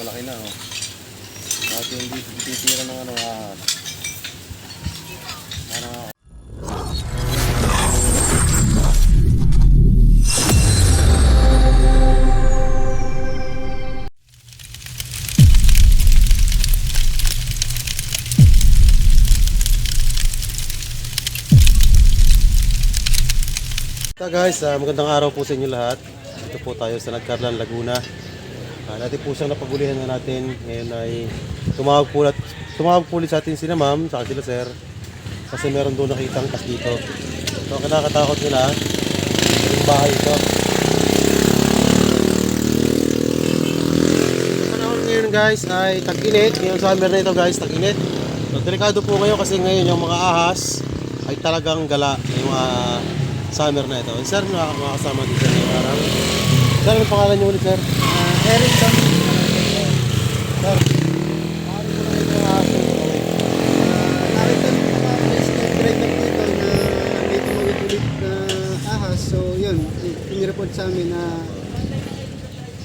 malaki na oh. At yung titira ng ano ahas. Para guys, magandang araw po sa inyo lahat. Dito po tayo sa Nagcarlan, Laguna. Dati po siyang napagulihan na natin. Ngayon ay tumawag po ulit sa atin sila ma'am, saka sila sir. Kasi meron doon nakitang kas dito. So kinakatakot nila yung bahay ito. Panahon ngayon guys ay tag-init. Ngayon summer na ito guys, tag-init. So delikado po ngayon kasi ngayon yung mga ahas ay talagang gala. Yung summer na ito. Sir, nakakasama dito sa ngayong araw. Sir, ano pangalan niyo ulit, sir? Eric Sam. Sir, paano po na kayo ng ahas? Nakita ng mga rescue driver dito na may tumawid-ulit na ahas. So, yun. Inireport sa amin na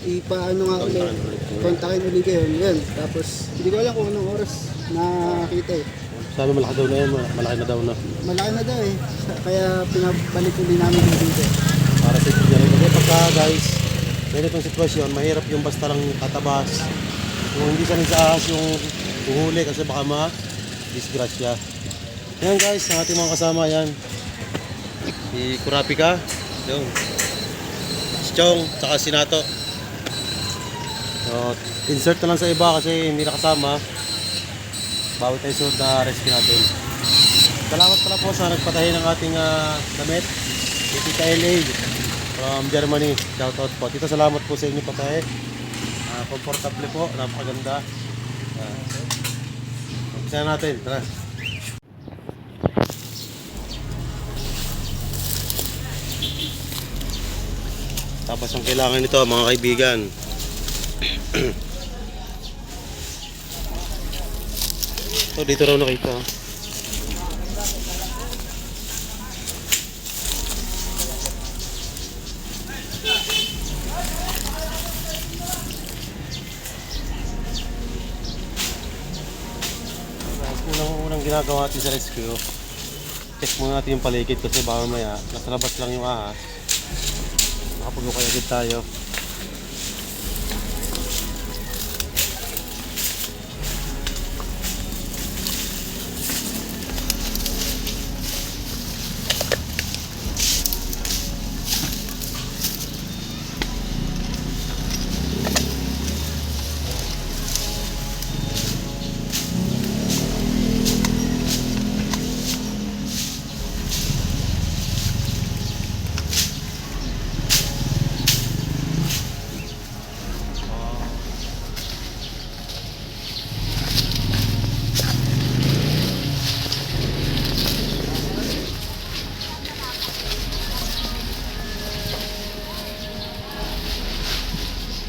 ipaano nga ulit. Kontakin ulit kayo. Yun. Tapos, hindi ko alam kung anong oras nakita eh. Sabi malaki daw na yan, malaki na daw na. Malaki na daw eh. Kaya pinabalik ulit namin dito. Para sa inyo rin. Kasi pagka guys, ganitong sitwasyon, mahirap yung basta lang tatabas. Kung hindi sanay sa ahas yung uhuli kasi baka ma-disgrasya. Yan guys, ang ating mga kasama yan. Si Kurapika, yung si Chong, tsaka si Nato. So, insert na lang sa iba kasi hindi nakasama. Bawat episode na rescue natin. Salamat pala po sa nagpatahi ng ating damit. Tita LA from Germany. Shout out po. Tita, salamat po sa inyo patahi. Comfortable po. Napakaganda. Umpisa natin. Tara. Tapos ang kailangan nito mga kaibigan. So, dito raw nakita. Unang ginagawa natin sa rescue, check muna natin yung paligid kasi baka mamaya nasa labas lang yung ahas. Makapagukay agad tayo.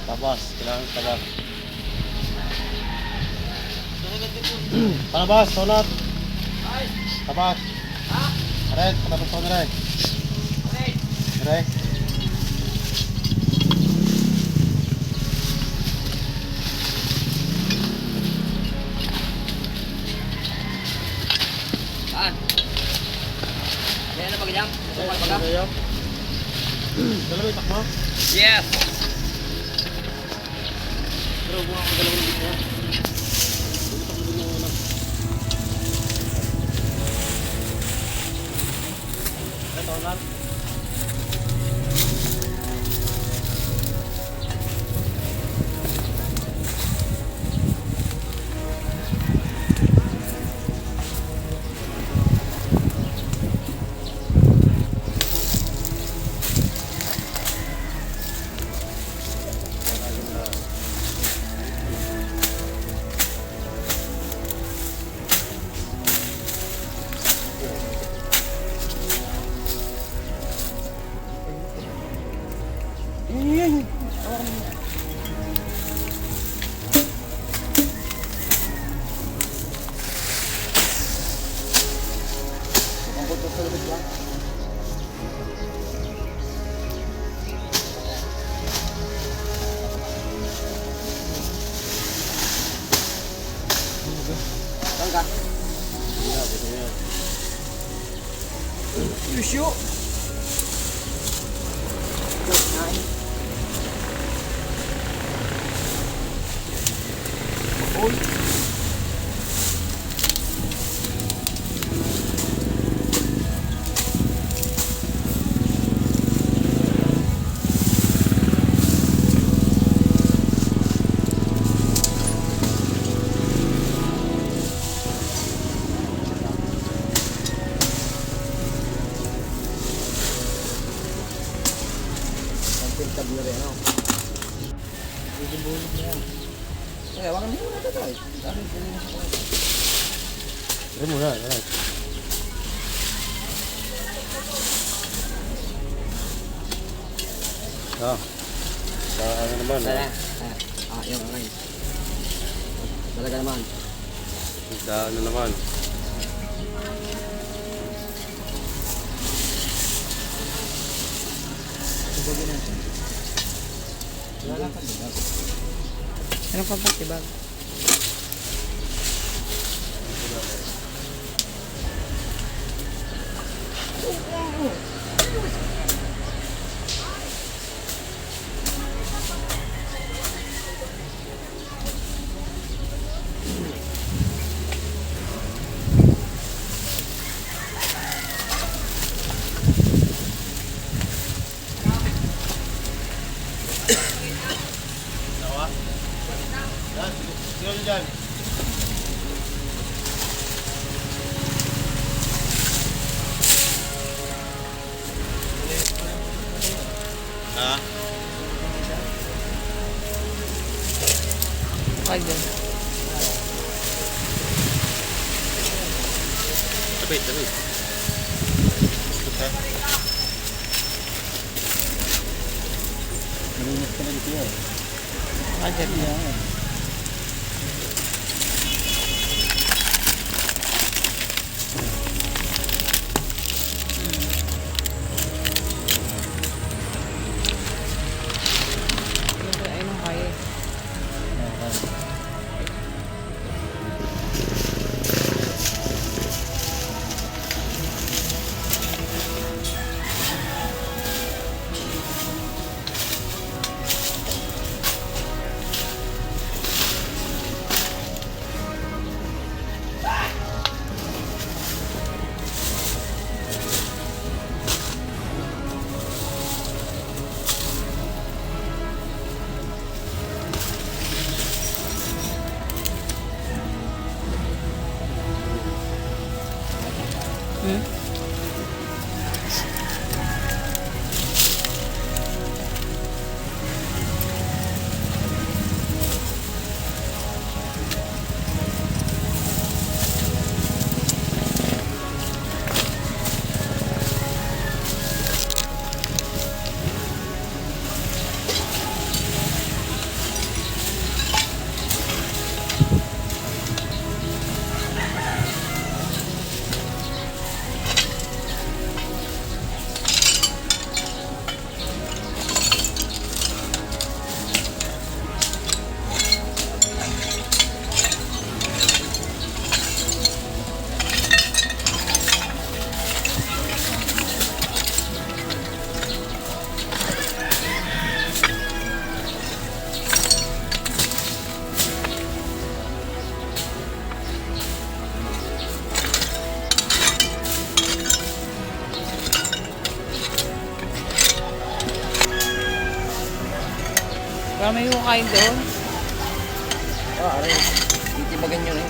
Tabas, kailangan tabas. Tabas, tonat. Tabas. Aray, tabas tonat aray. Aray. Saan? Yan na pag-jam? Dalawa yung takmo? Yes! Pero buka ko dalawa ng dito. Butak mo din yung una. Ito lang. talaga. Yeah, gusto niya. Yusyo! Kain. Uy! Tab na rin, ano? Bubulog na yan. Okay, wala mo muna ito tayo. Try muna, alright. Ah. Sa ano naman? Dala. Yung okay. Talaga naman. Sa ano naman? Tubagin natin. Wala ka din. Ano pa ba, diba? Sino nyo dyan? Ha? Kaya. Tapit, tapit. Malinit ka na dito yan. Kaya. Yan. Ayun ang kaya. Para may hukain doon. Aray. Titibagan yun eh.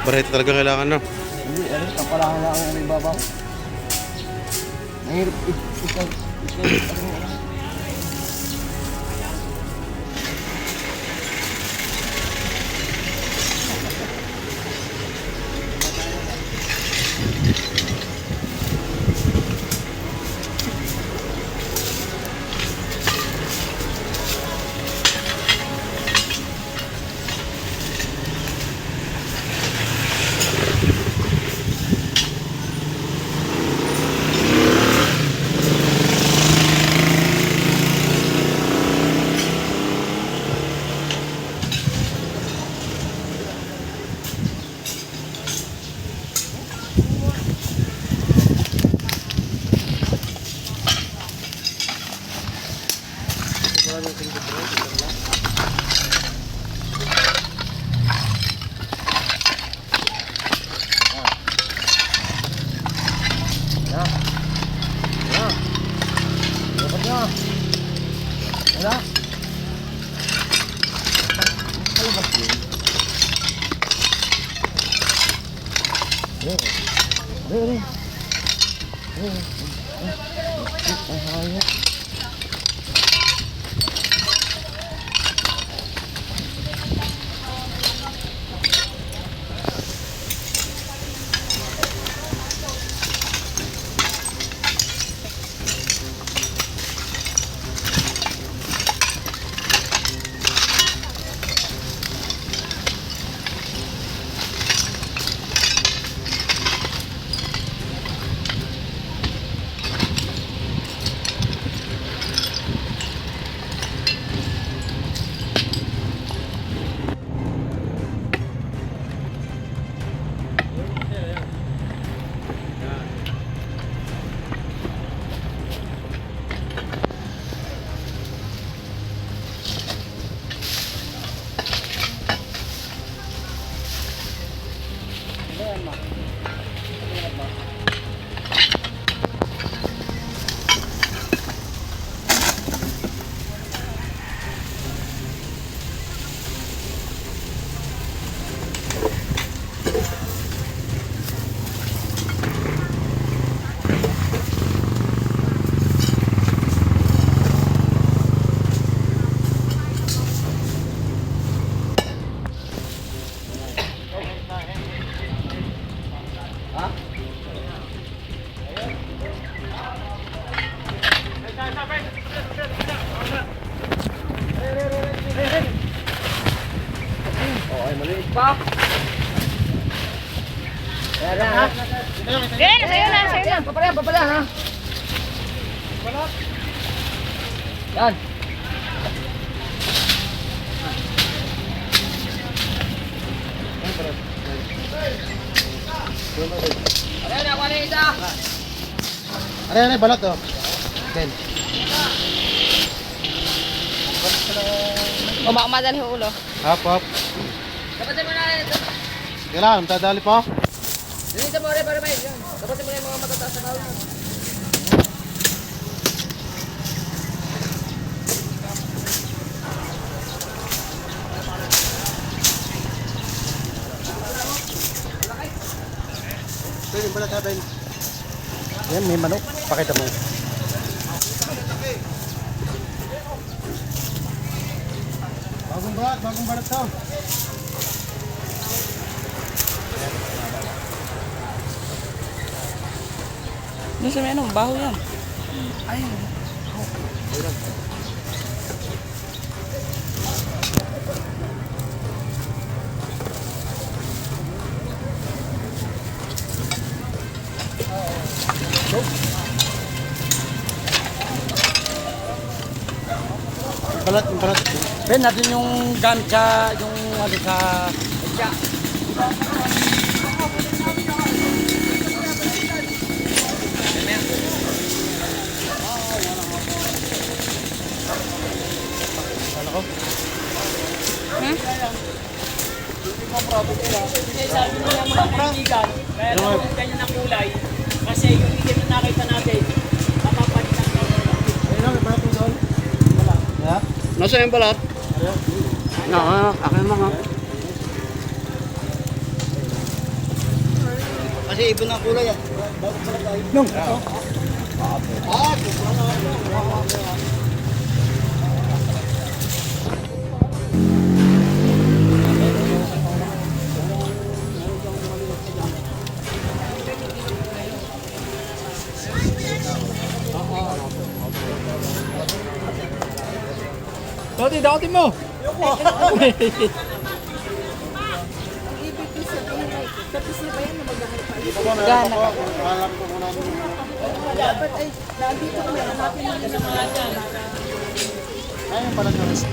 Barete talaga kailangan na. Hindi, ano, kapalangan lang ang ibabaw. Mahirap ikaw, wala. Kalabas yun. Kaya na, sa'yo na. Papala, ha? Yan. Ano, balot oh. Ben. Umakmadal yung ulo. Hop. Kapatin mo na ito. Kailangan, tadali pa. Dito mo rin para may. Kapatin mo na yung mga matataas na tao. Ben, balot ha, Ben. Yan, may manok. Pakita mo. Bagong balat to. Doon sa may ano, baho yan. Balat. Ben, natin yung gamcha, yung ano sa... Sabi mo yung mga kaibigan, kaya lang yung ganyan na kulay, kasi yung itim na nakita natin, mapapalit ang Ayun lang, balat mo doon. Ha? Nasa yung balat? Akin mga. Kasi ibon ang kulay yan. Dapat pala tayo. Nung, ito. Dati, dati mo! Ayun pala sa rest.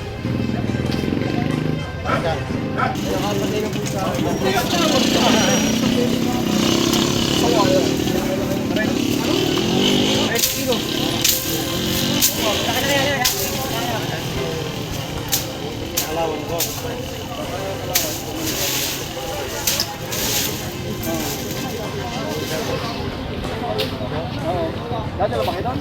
Alawan ko. Dadala ba kayo doon?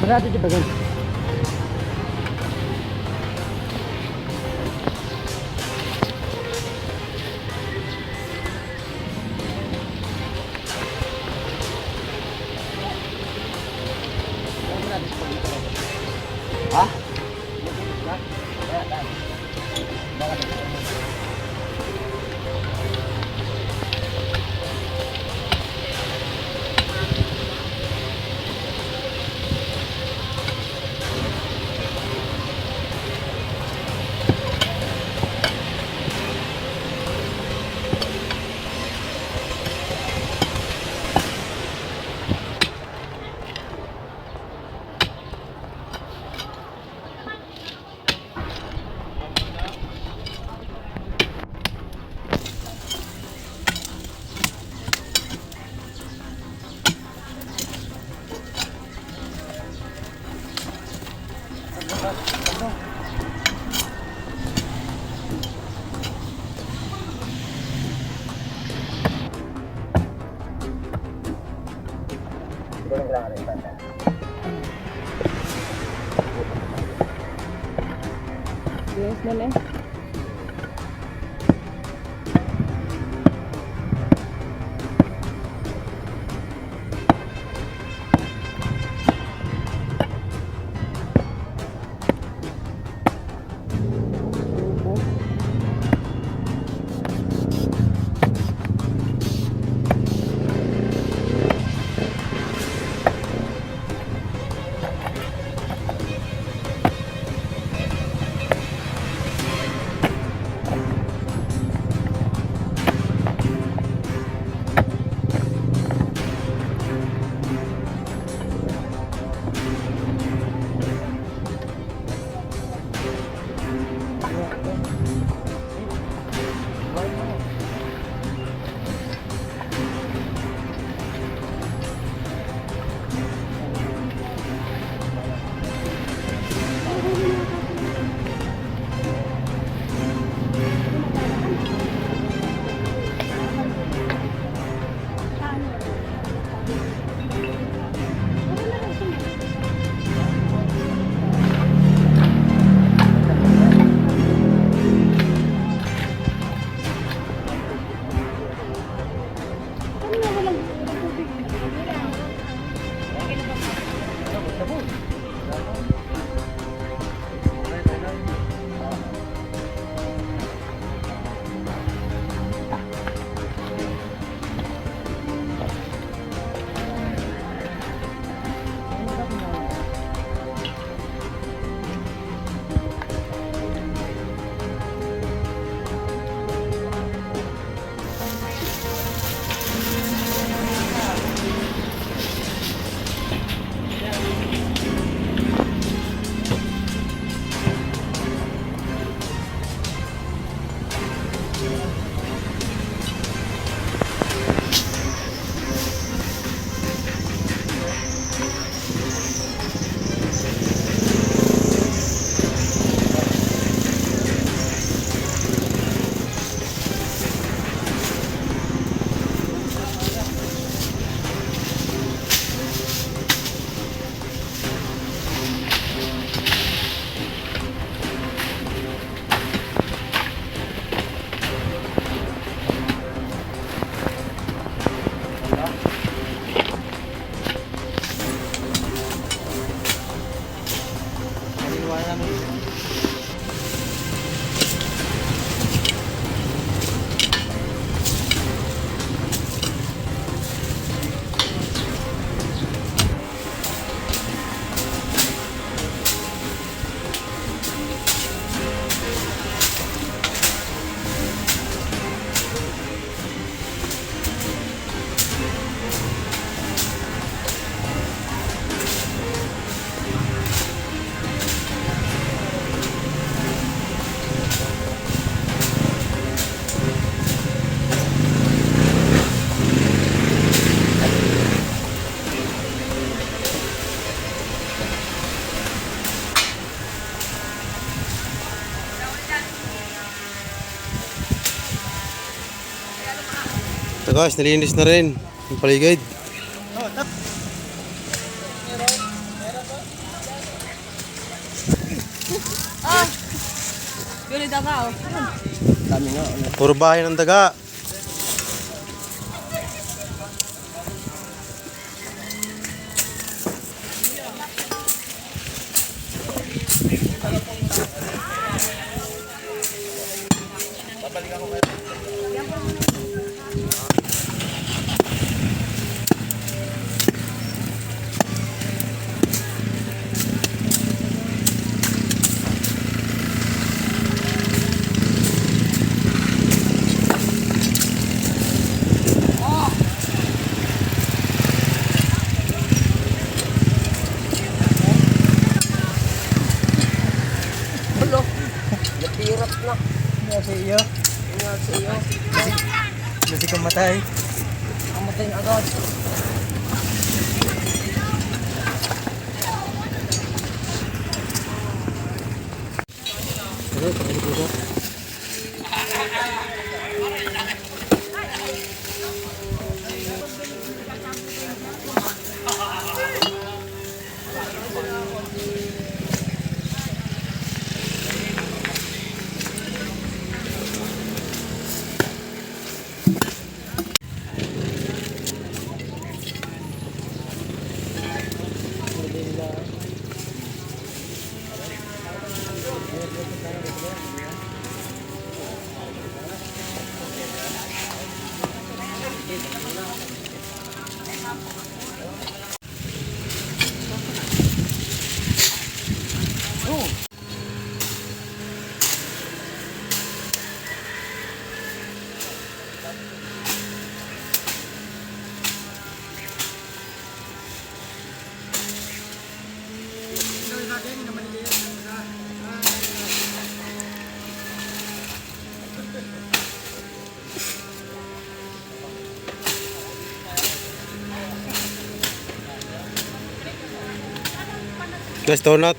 Marami di bagan. Ha? Yes, na eh. guys, nalinis na rin yung paligid. Yun yung daga, oh. Puro bahay ng daga. Ingat sa iyo. Ingat sa iyo. Kasi kamatay. Kamatay na agad. Guys, donut.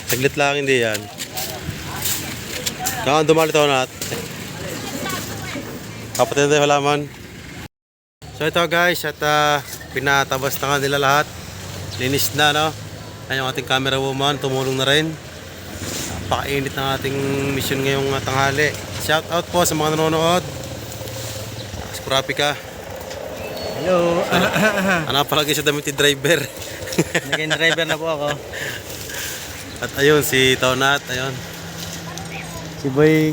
Saglit lang, hindi yan. Kaya dumali donut. Kapatid na tayo halaman. So ito guys, at pinatabas na nga nila lahat. Linis na, no? Ayan yung ating camera woman, tumulong na rin. Napakainit ng ating mission ngayong tanghali. Shout out po sa mga nanonood. Scrappy ka. Hello. Ano palagi sa damit ni driver. Naging driver na po ako. At ayun, si Tonat, ayun. Si Boy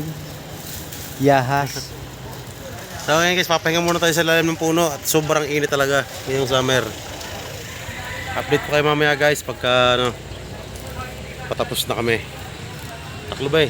Yahas. So ngayon guys, papahinga muna tayo sa lalim ng puno at sobrang init talaga ngayong summer. Update ko kayo mamaya guys pagka patapos na kami. Taklubay.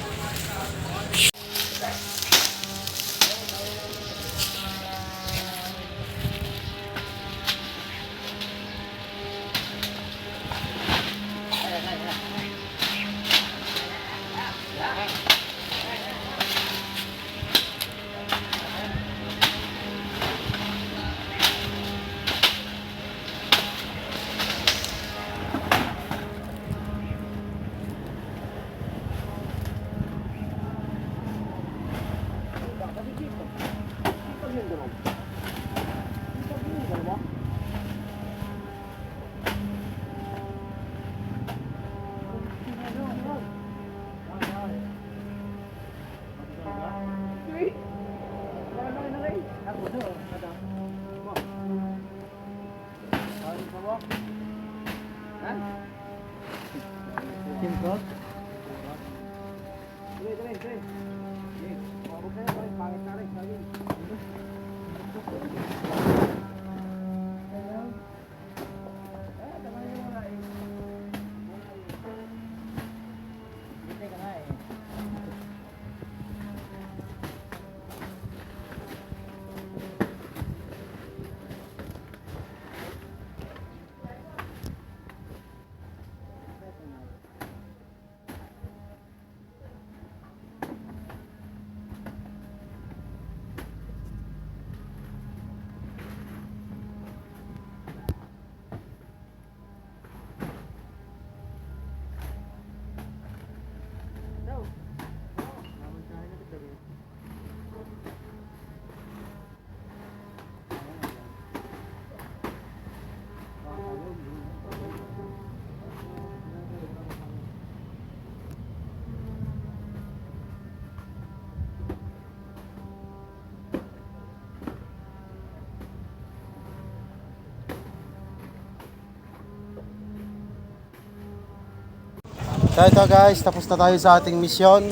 So ito guys, tapos na tayo sa ating misyon.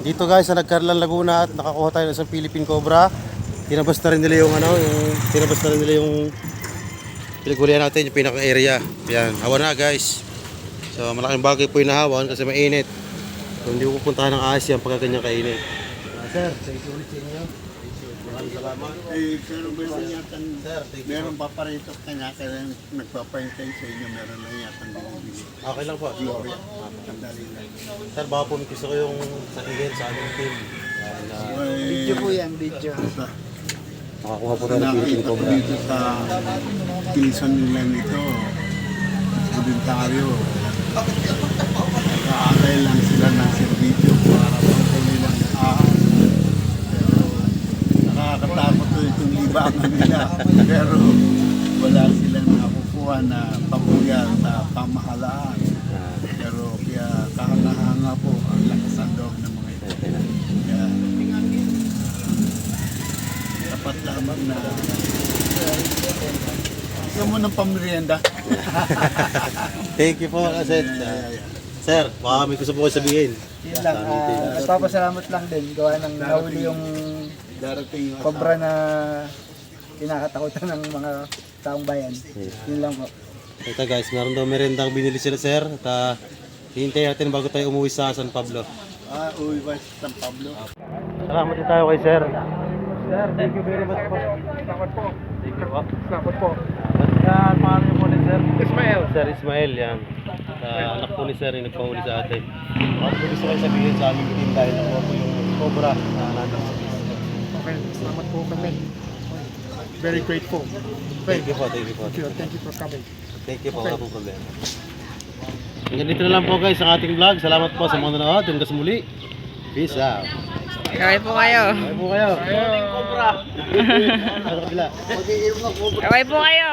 Dito guys sa Nagcarlan, Laguna at nakakuha tayo ng isang Philippine Cobra. Tinabas na rin nila yung pinaghulihan natin, yung pinaka-area. Yan, hawa na guys. So malaking bagay po yung nahawan kasi mainit. So hindi ko pupuntahan ng ahas yan pagka ganyan kainit. Sir, thank you ulit sa inyo. Maraming salamat. Pero meron yata, Sir, thank you. meron pa parito kanya kaya nagpapahintay sa inyo, meron na yata binibili. Okay lang po. Gloria, sandali lang. Sir, baka po may gusto ko yung sabihin sa aming team. And, Video po yan, video. makakuha po tayo ng Philippine Nakakita ko Cobra. dito sa pinsan nila nito, voluntaryo. Nakaakay lang sila ng servisyo para pagpuli ng ahas. Pero nakakatakot ko itong libangan nila. Pero wala silang nakukuha na pabuya sa pamahalaan. Pero kaya kahanga-hanga po ang lakas ng loob ng mga ito. Kaya dapat lamang na bigyan mo ng pamerienda. Thank you po, Aset. Sir, baka may gusto po kayo sabihin. Yun lang, nagpapasalamat lang din. Gawa ng nahuli yung Darating yung cobra na kinakatakutan ng mga taong bayan. Yun lang po. Ito guys, meron daw merendang binili sila sir. At hihintay natin bago tayo umuwi sa San Pablo. uwi ba sa San Pablo? Salamat din tayo kay sir. Sir, thank you very much po. Salamat po. Thank you po. Salamat po. At paano yung po ni sir? Ismael. Sir Ismael, yan. Anak po ni sir yung nagpahuli sa atin. Ano po gusto kayo sabihin sa aming team dahil nakuha po yung cobra na nandun sa business. Okay, salamat po kami. Very grateful. Thank you po, thank you po. Thank you for coming. Thank you po, wala pong problema. Hanggang dito na lang po guys ang ating vlog. Salamat po sa mga nanonood. Hanggang sa muli. Peace out. Kaway po kayo. Bye po kayo. Cobra. Sa kabila. Kaway po kayo.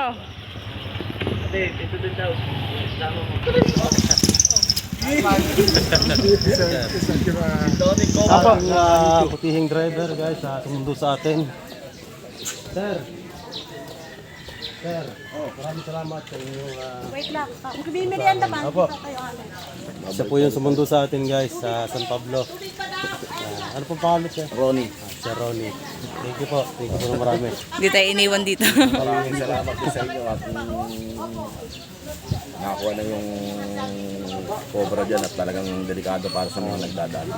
Tapos putihing driver guys sumundo sa atin. Sir. Sir, maraming salamat sa inyong Wait lang. May merienda ba? Opo. Kayo, ano? Isa po yung sumundo sa atin guys sa San Pablo. Ano pong pangalan sir? Ronnie. Sir Ronnie. Thank you po. Thank you po na marami. Hindi tayo iniwan dito. Maraming salamat din sa inyo at nakakuha na yung cobra dyan at talagang delikado para sa mga nagdadali.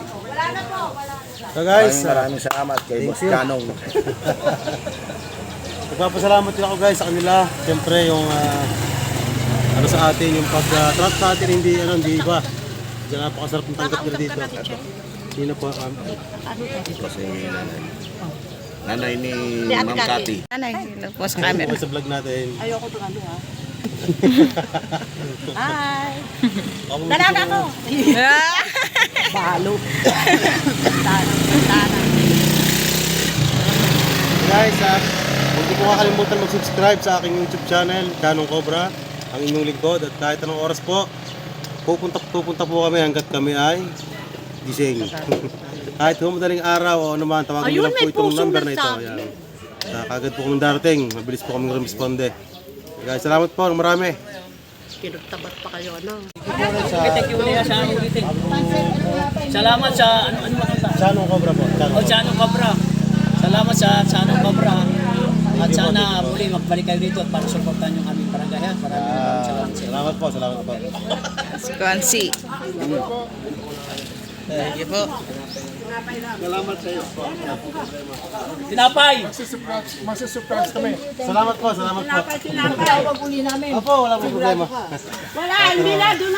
So guys, Maraming salamat kay Boss Canong. nagpapasalamat din ako guys sa kanila. Siyempre yung ano sa atin, yung pag-trap sa atin hindi iba. Diyan napakasarap ng tanggap nila dito. Hindi na po. Kasi nanay ni Ma'am Cathy. Nanay, po sa camera. Sa vlog natin. Ayoko ito ano ha. Hi! Ako Dalaga ko! Balo! Guys, huwag niyo po kakalimutan mag-subscribe sa aking YouTube channel, Canong Cobra, ang inyong lingkod. At kahit anong oras po, pupunta po kami hanggat kami ay gising. Kahit madaling araw o naman, tawagin niyo lang po itong number na ito. Ayan. Kagad po kami darating, mabilis po kami responde. Guys, salamat po ng marami. Kinutabat pa kayo, ano? Thank you ulit sa aming meeting. Salamat sa ano ba kanta? Canong Cobra po. O Chanong Cobra. Salamat sa Chanong Cobra. At sana muli magbalik kayo dito at para suportahan yung aming barangay. Ha? Maraming salamat sa inyo. Salamat po, salamat po. Squancy. Thank you po. Salamat sa iyo. Tinapay! Masusurprise kami. Salamat po, salamat po. Tinapay, wag uli namin. Opo, wala po problema. Wala, hindi na, doon